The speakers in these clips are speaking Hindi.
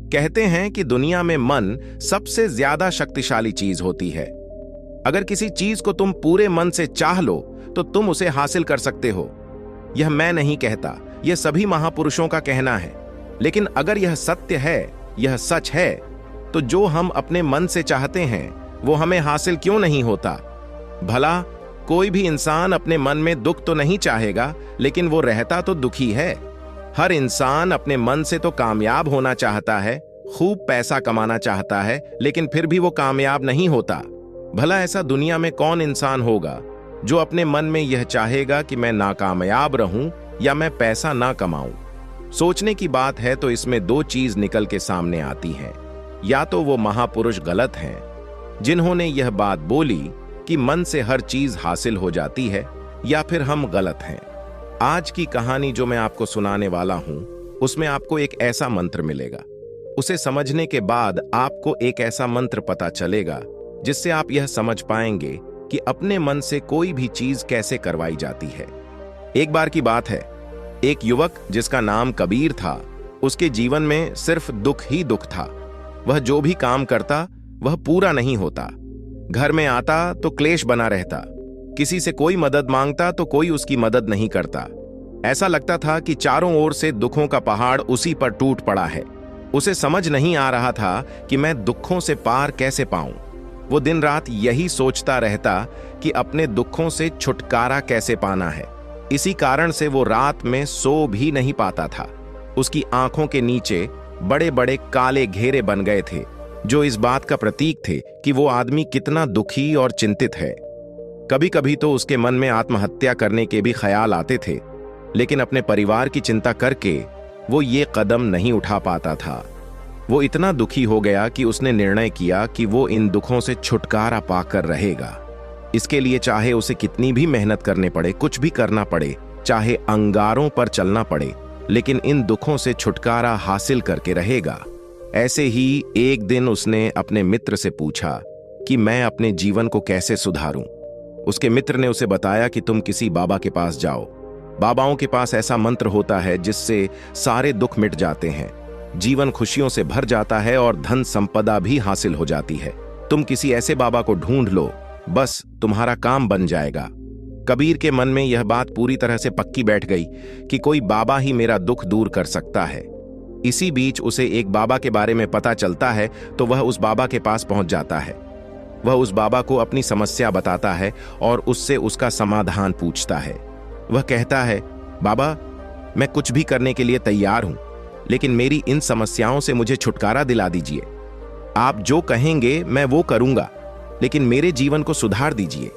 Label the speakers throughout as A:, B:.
A: कहते हैं कि दुनिया में मन सबसे ज्यादा शक्तिशाली चीज होती है। अगर किसी चीज को तुम पूरे मन से चाह लो तो तुम उसे हासिल कर सकते हो। यह मैं नहीं कहता, यह सभी महापुरुषों का कहना है। लेकिन अगर यह सत्य है, यह सच है, तो जो हम अपने मन से चाहते हैं वो हमें हासिल क्यों नहीं होता? भला कोई भी इंसान अपने मन में दुख तो नहीं चाहेगा, लेकिन वो रहता तो दुखी है। हर इंसान अपने मन से तो कामयाब होना चाहता है, खूब पैसा कमाना चाहता है, लेकिन फिर भी वो कामयाब नहीं होता। भला ऐसा दुनिया में कौन इंसान होगा जो अपने मन में यह चाहेगा कि मैं नाकामयाब रहूं या मैं पैसा ना कमाऊं? सोचने की बात है तो इसमें दो चीज निकल के सामने आती हैं। या तो वो महापुरुष गलत हैं जिन्होंने यह बात बोली कि मन से हर चीज हासिल हो जाती है, या फिर हम गलत हैं। आज की कहानी जो मैं आपको सुनाने वाला हूं, उसमें आपको एक ऐसा मंत्र मिलेगा। उसे समझने के बाद आपको एक ऐसा मंत्र पता चलेगा जिससे आप यह समझ पाएंगे कि अपने मन से कोई भी चीज कैसे करवाई जाती है। एक बार की बात है, एक युवक जिसका नाम कबीर था, उसके जीवन में सिर्फ दुख ही दुख था। वह जो भी काम करता वह पूरा नहीं होता। घर में आता तो क्लेश बना रहता, किसी से कोई मदद मांगता तो कोई उसकी मदद नहीं करता। ऐसा लगता था कि चारों ओर से दुखों का पहाड़ उसी पर टूट पड़ा है। उसे समझ नहीं आ रहा था कि मैं दुखों से पार कैसे पाऊं। वो दिन रात यही सोचता रहता कि अपने दुखों से छुटकारा कैसे पाना है। इसी कारण से वो रात में सो भी नहीं पाता था। उसकी आंखों के नीचे बड़े बड़े काले घेरे बन गए थे, जो इस बात का प्रतीक थे कि वो आदमी कितना दुखी और चिंतित है। कभी कभी तो उसके मन में आत्महत्या करने के भी ख्याल आते थे, लेकिन अपने परिवार की चिंता करके वो ये कदम नहीं उठा पाता था। वो इतना दुखी हो गया कि उसने निर्णय किया कि वो इन दुखों से छुटकारा पाकर रहेगा। इसके लिए चाहे उसे कितनी भी मेहनत करने पड़े, कुछ भी करना पड़े, चाहे अंगारों पर चलना पड़े, लेकिन इन दुखों से छुटकारा हासिल करके रहेगा। ऐसे ही एक दिन उसने अपने मित्र से पूछा कि मैं अपने जीवन को कैसे सुधारूं। उसके मित्र ने उसे बताया कि तुम किसी बाबा के पास जाओ। बाबाओं के पास ऐसा मंत्र होता है जिससे सारे दुख मिट जाते हैं, जीवन खुशियों से भर जाता है और धन संपदा भी हासिल हो जाती है। तुम किसी ऐसे बाबा को ढूंढ लो, बस तुम्हारा काम बन जाएगा। कबीर के मन में यह बात पूरी तरह से पक्की बैठ गई कि कोई बाबा ही मेरा दुख दूर कर सकता है। इसी बीच उसे एक बाबा के बारे में पता चलता है तो वह उस बाबा के पास पहुंच जाता है। वह उस बाबा को अपनी समस्या बताता है और उससे उसका समाधान पूछता है। वह कहता है, बाबा, मैं कुछ भी करने के लिए तैयार हूं, लेकिन मेरी इन समस्याओं से मुझे छुटकारा दिला दीजिए। आप जो कहेंगे मैं वो करूंगा, लेकिन मेरे जीवन को सुधार दीजिए।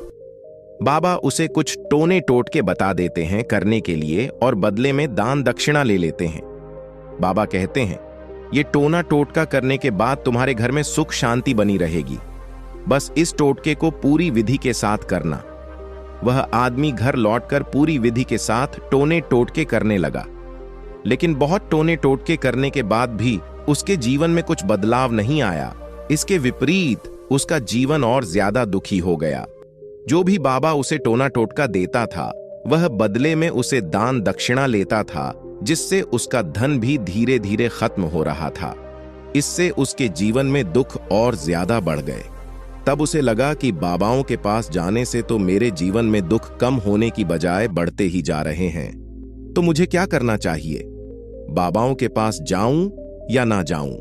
A: बाबा उसे कुछ टोने टोटके बता देते हैं करने के लिए और बदले में दान दक्षिणा ले लेते हैं। बाबा कहते हैं, ये टोना टोटका करने के बाद तुम्हारे घर में सुख शांति बनी रहेगी। बस इस टोटके को पूरी विधि के साथ करना। वह आदमी घर लौटकर पूरी विधि के साथ टोने टोटके करने लगा, लेकिन बहुत टोने टोटके करने के बाद भी उसके जीवन में कुछ बदलाव नहीं आया। इसके विपरीत उसका जीवन और ज्यादा दुखी हो गया। जो भी बाबा उसे टोना टोटका देता था, वह बदले में उसे दान दक्षिणा लेता था, जिससे उसका धन भी धीरे धीरे खत्म हो रहा था। इससे उसके जीवन में दुख और ज्यादा बढ़ गए। तब उसे लगा कि बाबाओं के पास जाने से तो मेरे जीवन में दुख कम होने की बजाय बढ़ते ही जा रहे हैं। तो मुझे क्या करना चाहिए? बाबाओं के पास जाऊं या ना जाऊं?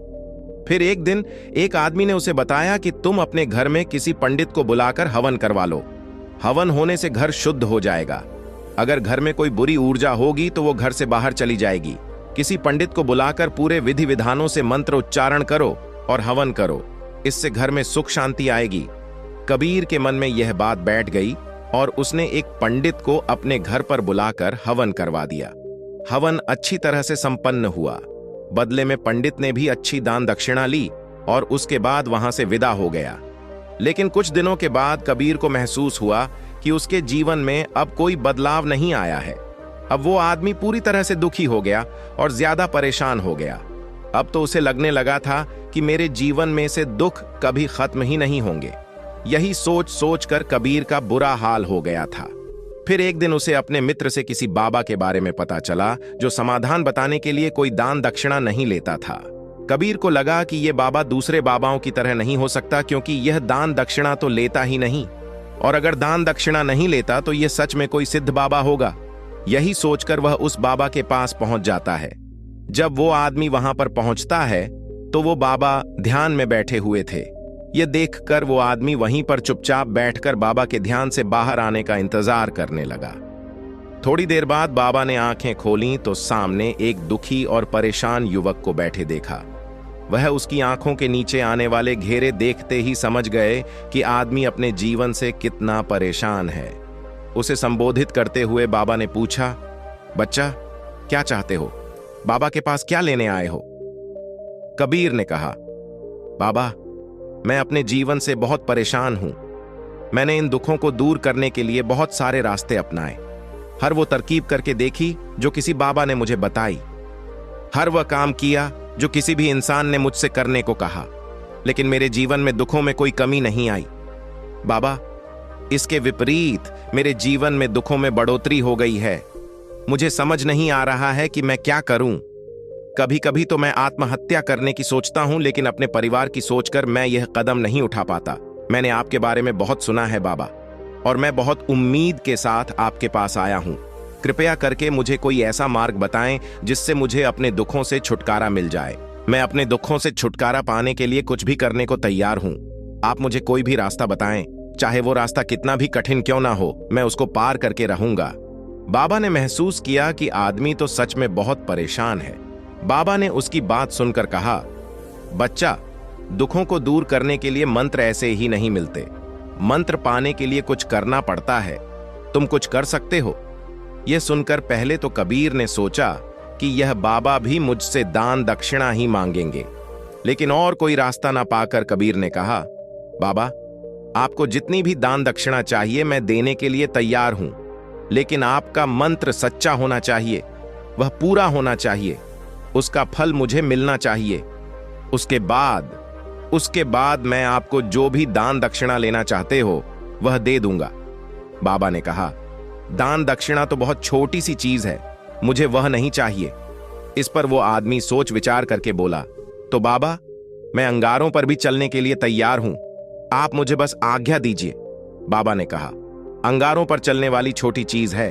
A: फिर एक दिन एक आदमी ने उसे बताया कि तुम अपने घर में किसी पंडित को बुलाकर हवन करवा लो। हवन होने से घर शुद्ध हो जाएगा। अगर घर में कोई बुरी ऊर्जा होगी तो वो घर से बाहर चली जाएगी। किसी पंडित को बुलाकर पूरे विधि विधानों से मंत्र उच्चारण करो और हवन करो। इससे घर में सुख शांति आएगी। कबीर के मन में यह बात बैठ गई और उसने एक पंडित को अपने घर पर बुलाकर हवन करवा दिया। हवन अच्छी तरह से संपन्न हुआ। बदले में पंडित ने भी अच्छी दान दक्षिणा ली और उसके बाद वहां से विदा हो गया। लेकिन कुछ दिनों के बाद कबीर को महसूस हुआ कि उसके जीवन में अब कोई बदलाव नहीं आया है। अब वो आदमी पूरी तरह से दुखी हो गया और ज्यादा परेशान हो गया। अब तो उसे लगने लगा था कि मेरे जीवन में से दुख कभी खत्म ही नहीं होंगे। यही सोच सोच कर कबीर का बुरा हाल हो गया था। फिर एक दिन उसे अपने मित्र से किसी बाबा के बारे में पता चला जो समाधान बताने के लिए कोई दान दक्षिणा नहीं लेता था। कबीर को लगा कि यह बाबा दूसरे बाबाओं की तरह नहीं हो सकता, क्योंकि यह दान दक्षिणा तो लेता ही नहीं, और अगर दान दक्षिणा नहीं लेता तो यह सच में कोई सिद्ध बाबा होगा। यही सोचकर वह उस बाबा के पास पहुंच जाता है। जब वो आदमी वहां पर पहुंचता है तो वो बाबा ध्यान में बैठे हुए थे। यह देखकर वो आदमी वहीं पर चुपचाप बैठकर बाबा के ध्यान से बाहर आने का इंतजार करने लगा। थोड़ी देर बाद बाबा ने आंखें खोलीं तो सामने एक दुखी और परेशान युवक को बैठे देखा। वह उसकी आंखों के नीचे आने वाले घेरे देखते ही समझ गए कि आदमी अपने जीवन से कितना परेशान है। उसे संबोधित करते हुए बाबा ने पूछा, बच्चा, क्या चाहते हो? बाबा के पास क्या लेने आए हो? कबीर ने कहा, बाबा, मैं अपने जीवन से बहुत परेशान हूं। मैंने इन दुखों को दूर करने के लिए बहुत सारे रास्ते अपनाए, हर वो तरकीब करके देखी जो किसी बाबा ने मुझे बताई, हर वह काम किया जो किसी भी इंसान ने मुझसे करने को कहा, लेकिन मेरे जीवन में दुखों में कोई कमी नहीं आई। बाबा, इसके विपरीत मेरे जीवन में दुखों में बढ़ोतरी हो गई है। मुझे समझ नहीं आ रहा है कि मैं क्या करूं। कभी कभी तो मैं आत्महत्या करने की सोचता हूं, लेकिन अपने परिवार की सोचकर मैं यह कदम नहीं उठा पाता। मैंने आपके बारे में बहुत सुना है बाबा, और मैं बहुत उम्मीद के साथ आपके पास आया हूं। कृपया करके मुझे कोई ऐसा मार्ग बताएं जिससे मुझे अपने दुखों से छुटकारा मिल जाए। मैं अपने दुखों से छुटकारा पाने के लिए कुछ भी करने को तैयार हूं। आप मुझे कोई भी रास्ता बताएं, चाहे वो रास्ता कितना भी कठिन क्यों ना हो, मैं उसको पार करके रहूंगा। बाबा ने महसूस किया कि आदमी तो सच में बहुत परेशान है। बाबा ने उसकी बात सुनकर कहा, बच्चा, दुखों को दूर करने के लिए मंत्र ऐसे ही नहीं मिलते। मंत्र पाने के लिए कुछ करना पड़ता है। तुम कुछ कर सकते हो? यह सुनकर पहले तो कबीर ने सोचा कि यह बाबा भी मुझसे दान दक्षिणा ही मांगेंगे, लेकिन और कोई रास्ता ना पाकर कबीर ने कहा, बाबा, आपको जितनी भी दान दक्षिणा चाहिए मैं देने के लिए तैयार हूं, लेकिन आपका मंत्र सच्चा होना चाहिए, वह पूरा होना चाहिए, उसका फल मुझे मिलना चाहिए। उसके बाद मैं आपको जो भी दान दक्षिणा लेना चाहते हो वह दे दूंगा। बाबा ने कहा, दान दक्षिणा तो बहुत छोटी सी चीज है, मुझे वह नहीं चाहिए। इस पर वो आदमी सोच विचार करके बोला, तो बाबा, मैं अंगारों पर भी चलने के लिए तैयार हूं, आप मुझे बस आज्ञा दीजिए। बाबा ने कहा, अंगारों पर चलने वाली छोटी चीज है,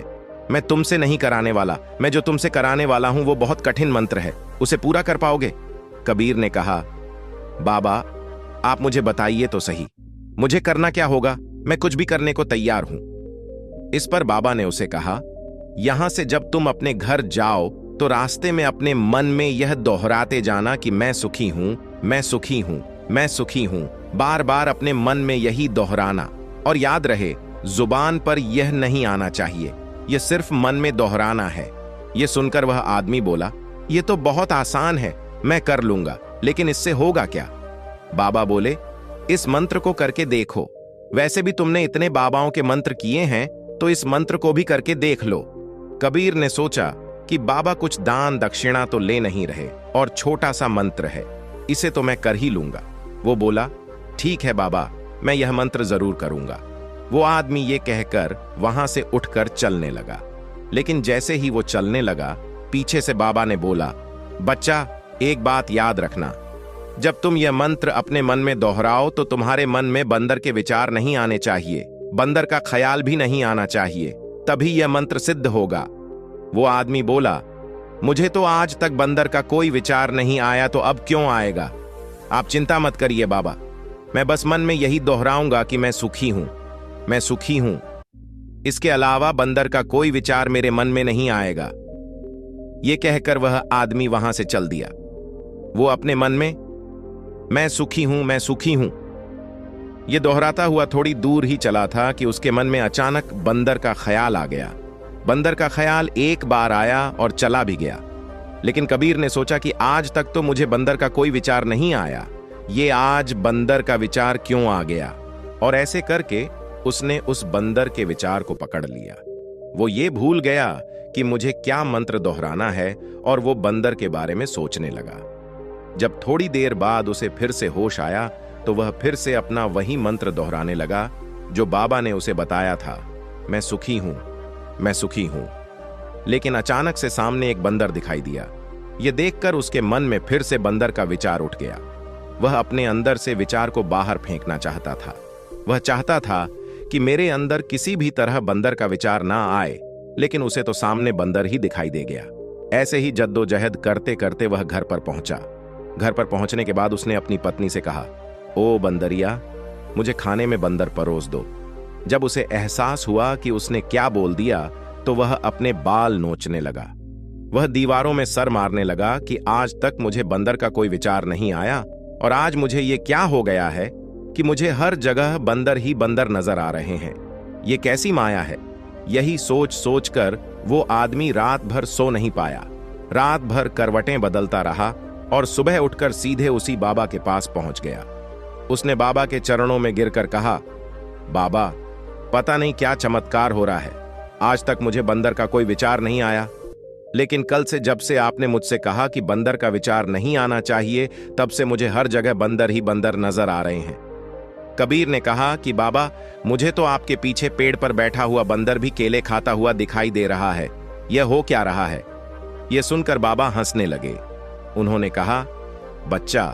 A: मैं तुमसे नहीं कराने वाला। मैं जो तुमसे कराने वाला हूं वो बहुत कठिन मंत्र है, उसे पूरा कर पाओगे? कबीर ने कहा, बाबा, आप मुझे बताइए तो सही, मुझे करना क्या होगा? मैं कुछ भी करने को तैयार हूं। इस पर बाबा ने उसे कहा, यहां से जब तुम अपने घर जाओ तो रास्ते में अपने मन में यह दोहराते जाना कि मैं सुखी हूं, मैं सुखी हूं, मैं सुखी हूं। बार बार अपने मन में यही दोहराना, और याद रहे, जुबान पर यह नहीं आना चाहिए, यह सिर्फ मन में दोहराना है। यह सुनकर वह आदमी बोला, यह तो बहुत आसान है, मैं कर लूंगा, लेकिन इससे होगा क्या? बाबा बोले, इस मंत्र को करके देखो। वैसे भी तुमने इतने बाबाओं के मंत्र किए हैं, तो इस मंत्र को भी करके देख लो। कबीर ने सोचा कि बाबा कुछ दान दक्षिणा तो ले नहीं रहे, और छोटा सा मंत्र है, इसे तो मैं कर ही लूंगा। वो बोला, ठीक है बाबा, मैं यह मंत्र जरूर करूंगा। वो आदमी ये कहकर वहां से उठकर चलने लगा, लेकिन जैसे ही वो चलने लगा, पीछे से बाबा ने बोला, बच्चा, एक बात याद रखना, जब तुम यह मंत्र अपने मन में दोहराओ तो तुम्हारे मन में बंदर के विचार नहीं आने चाहिए, बंदर का ख्याल भी नहीं आना चाहिए, तभी यह मंत्र सिद्ध होगा। वो आदमी बोला, मुझे तो आज तक बंदर का कोई विचार नहीं आया, तो अब क्यों आएगा? आप चिंता मत करिए बाबा, मैं बस मन में यही दोहराऊंगा कि मैं सुखी हूं, मैं सुखी हूं। इसके अलावा बंदर का कोई विचार मेरे मन में नहीं आएगा। यह कहकर वह आदमी वहां से चल दिया। वो अपने मन में मैं सुखी हूं, मैं सुखी हूं, यह दोहराता हुआ थोड़ी दूर ही चला था कि उसके मन में अचानक बंदर का ख्याल आ गया। बंदर का ख्याल एक बार आया और चला भी गया, लेकिन कबीर ने सोचा कि आज तक तो मुझे बंदर का कोई विचार नहीं आया, ये आज बंदर का विचार क्यों आ गया? और ऐसे करके उसने उस बंदर के विचार को पकड़ लिया। वो ये भूल गया कि मुझे क्या मंत्र दोहराना है, और वो बंदर के बारे में सोचने लगा। जब थोड़ी देर बाद उसे फिर से होश आया तो वह फिर से अपना वही मंत्र दोहराने लगा जो बाबा ने उसे बताया था, मैं सुखी हूं, मैं सुखी हूं। लेकिन अचानक से सामने एक बंदर दिखाई दिया। ये देखकर उसके मन में फिर से बंदर का विचार उठ गया। वह अपने अंदर से विचार को बाहर फेंकना चाहता था। वह चाहता था कि मेरे अंदर किसी भी तरह बंदर का विचार ना आए, लेकिन उसे तो सामने बंदर ही दिखाई दे गया। ऐसे ही जद्दोजहद करते करते वह घर पर पहुंचा। घर पर पहुंचने के बाद उसने अपनी पत्नी से कहा, ओ बंदरिया, मुझे खाने में बंदर परोस दो। जब उसे एहसास हुआ कि उसने क्या बोल दिया तो वह अपने बाल नोचने लगा। वह दीवारों में सर मारने लगा कि आज तक मुझे बंदर का कोई विचार नहीं आया और आज मुझे ये क्या हो गया है कि मुझे हर जगह बंदर ही बंदर नजर आ रहे हैं। ये कैसी माया है। यही सोच सोच कर वो आदमी रात भर सो नहीं पाया। रात भर करवटें बदलता रहा और सुबह उठकर सीधे उसी बाबा के पास पहुंच गया। उसने बाबा के चरणों में गिरकर कहा, बाबा, पता नहीं क्या चमत्कार हो रहा है। आज तक मुझे बंदर का कोई विचार नहीं आया, लेकिन कल से जब से आपने मुझसे कहा कि बंदर का विचार नहीं आना चाहिए, तब से मुझे हर जगह बंदर ही बंदर नजर आ रहे हैं। कबीर ने कहा कि बाबा, मुझे तो आपके पीछे पेड़ पर बैठा हुआ बंदर भी केले खाता हुआ दिखाई दे रहा है। यह हो क्या रहा है। यह सुनकर बाबा हंसने लगे। उन्होंने कहा, बच्चा,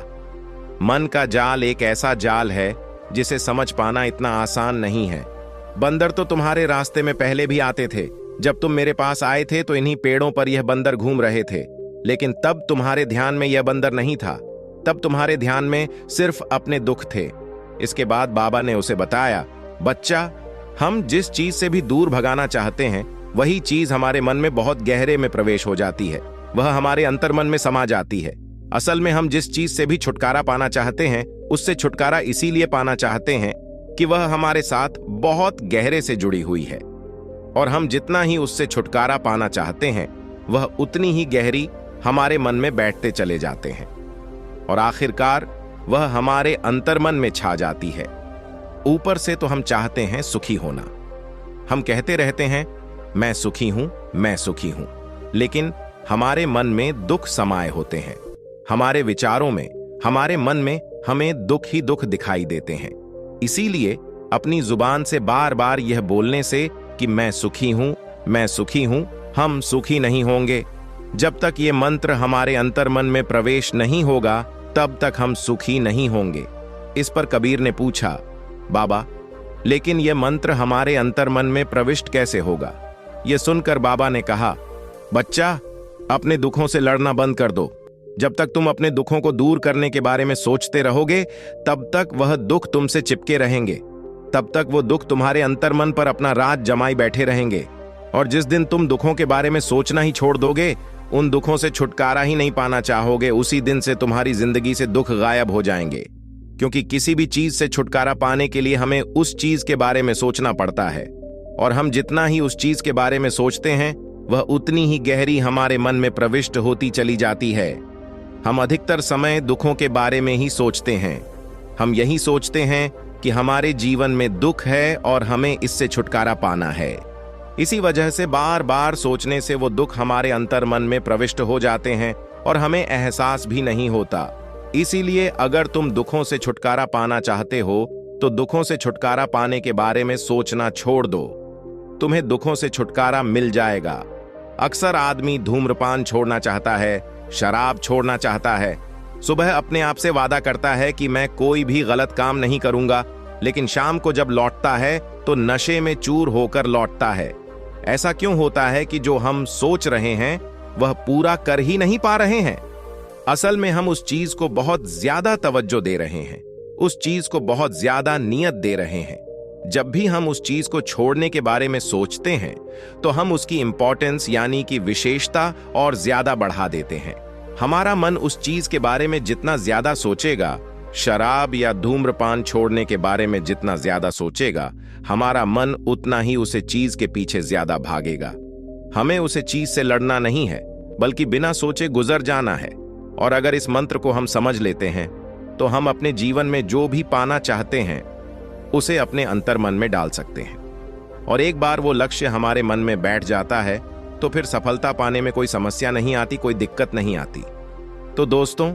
A: मन का जाल एक ऐसा जाल है जिसे समझ पाना इतना आसान नहीं है। बंदर तो तुम्हारे रास्ते में पहले भी आते थे। जब तुम मेरे पास आए थे तो इन्हीं पेड़ों पर यह बंदर घूम रहे थे, लेकिन तब तुम्हारे ध्यान में यह बंदर नहीं था। तब तुम्हारे ध्यान में सिर्फ अपने दुख थे। इसके बाद बाबा ने उसे बताया, बच्चा, हम जिस चीज से भी दूर भगाना चाहते हैं वही चीज हमारे मन में बहुत गहरे में प्रवेश हो जाती है। वह हमारे अंतर्मन में समा जाती है। असल में हम जिस चीज से भी छुटकारा पाना चाहते हैं उससे छुटकारा इसीलिए पाना चाहते हैं कि वह हमारे साथ बहुत गहरे से जुड़ी हुई है, और हम जितना ही उससे छुटकारा पाना चाहते हैं वह उतनी ही गहरी हमारे मन में बैठते चले जाते हैं और आखिरकार वह हमारे अंतर्मन में छा जाती है। ऊपर से तो हम चाहते हैं सुखी होना। हम कहते रहते हैं, मैं सुखी हूं, मैं सुखी हूं, लेकिन हमारे मन में दुख समाये होते हैं। हमारे विचारों में, हमारे मन में हमें दुख ही दुख दिखाई देते हैं। इसीलिए अपनी जुबान से बार बार यह बोलने से कि मैं सुखी हूं, मैं सुखी हूं, हम सुखी नहीं होंगे। जब तक ये मंत्र हमारे अंतर्मन में प्रवेश नहीं होगा तब तक हम सुखी नहीं होंगे। इस पर कबीर ने पूछा, बाबा, लेकिन यह मंत्र हमारे अंतर्मन में प्रविष्ट कैसे होगा। यह सुनकर बाबा ने कहा, बच्चा, अपने दुखों से लड़ना बंद कर दो। जब तक तुम अपने दुखों को दूर करने के बारे में सोचते रहोगे तब तक वह दुख तुमसे चिपके रहेंगे। तब तक वो दुख तुम्हारे अंतर्मन पर अपना राज जमाई बैठे रहेंगे, और जिस दिन तुम दुखों के बारे में सोचना ही छोड़ दोगे, उन दुखों से छुटकारा ही नहीं पाना चाहोगे, उसी दिन से तुम्हारी जिंदगी से दुख गायब हो जाएंगे। क्योंकि किसी भी चीज से छुटकारा पाने के लिए हमें उस चीज के बारे में सोचना पड़ता है, और हम जितना ही उस चीज के बारे में सोचते हैं वह उतनी ही गहरी हमारे मन में प्रविष्ट होती चली जाती है। हम अधिकतर समय दुखों के बारे में ही सोचते हैं। हम यही सोचते हैं कि हमारे जीवन में दुख है और हमें इससे छुटकारा पाना है। इसी वजह से बार बार सोचने से वो दुख हमारे अंतर्मन में प्रविष्ट हो जाते हैं और हमें एहसास भी नहीं होता। इसीलिए अगर तुम दुखों से छुटकारा पाना चाहते हो तो दुखों से छुटकारा पाने के बारे में सोचना छोड़ दो। तुम्हें दुखों से छुटकारा मिल जाएगा। अक्सर आदमी धूम्रपान छोड़ना चाहता है, शराब छोड़ना चाहता है, सुबह अपने आप से वादा करता है कि मैं कोई भी गलत काम नहीं करूंगा, लेकिन शाम को जब लौटता है तो नशे में चूर होकर लौटता है। ऐसा क्यों होता है कि जो हम सोच रहे हैं वह पूरा कर ही नहीं पा रहे हैं। असल में हम उस चीज को बहुत ज्यादा तवज्जो दे रहे हैं, उस चीज को बहुत ज्यादा नियत दे रहे हैं। जब भी हम उस चीज को छोड़ने के बारे में सोचते हैं तो हम उसकी इंपॉर्टेंस यानी कि विशेषता और ज्यादा बढ़ा देते हैं। हमारा मन उस चीज के बारे में जितना ज्यादा सोचेगा, शराब या धूम्रपान छोड़ने के बारे में जितना ज्यादा सोचेगा, हमारा मन उतना ही उसे चीज के पीछे ज्यादा भागेगा। हमें उसे चीज से लड़ना नहीं है, बल्कि बिना सोचे गुजर जाना है। और अगर इस मंत्र को हम समझ लेते हैं तो हम अपने जीवन में जो भी पाना चाहते हैं उसे अपने अंतर्मन में डाल सकते हैं, और एक बार वो लक्ष्य हमारे मन में बैठ जाता है तो फिर सफलता पाने में कोई समस्या नहीं आती, कोई दिक्कत नहीं आती। तो दोस्तों,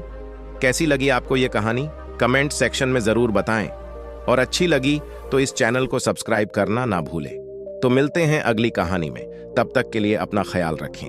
A: कैसी लगी आपको ये कहानी? कमेंट सेक्शन में जरूर बताएं, और अच्छी लगी तो इस चैनल को सब्सक्राइब करना ना भूलें। तो मिलते हैं अगली कहानी में, तब तक के लिए अपना ख्याल रखें।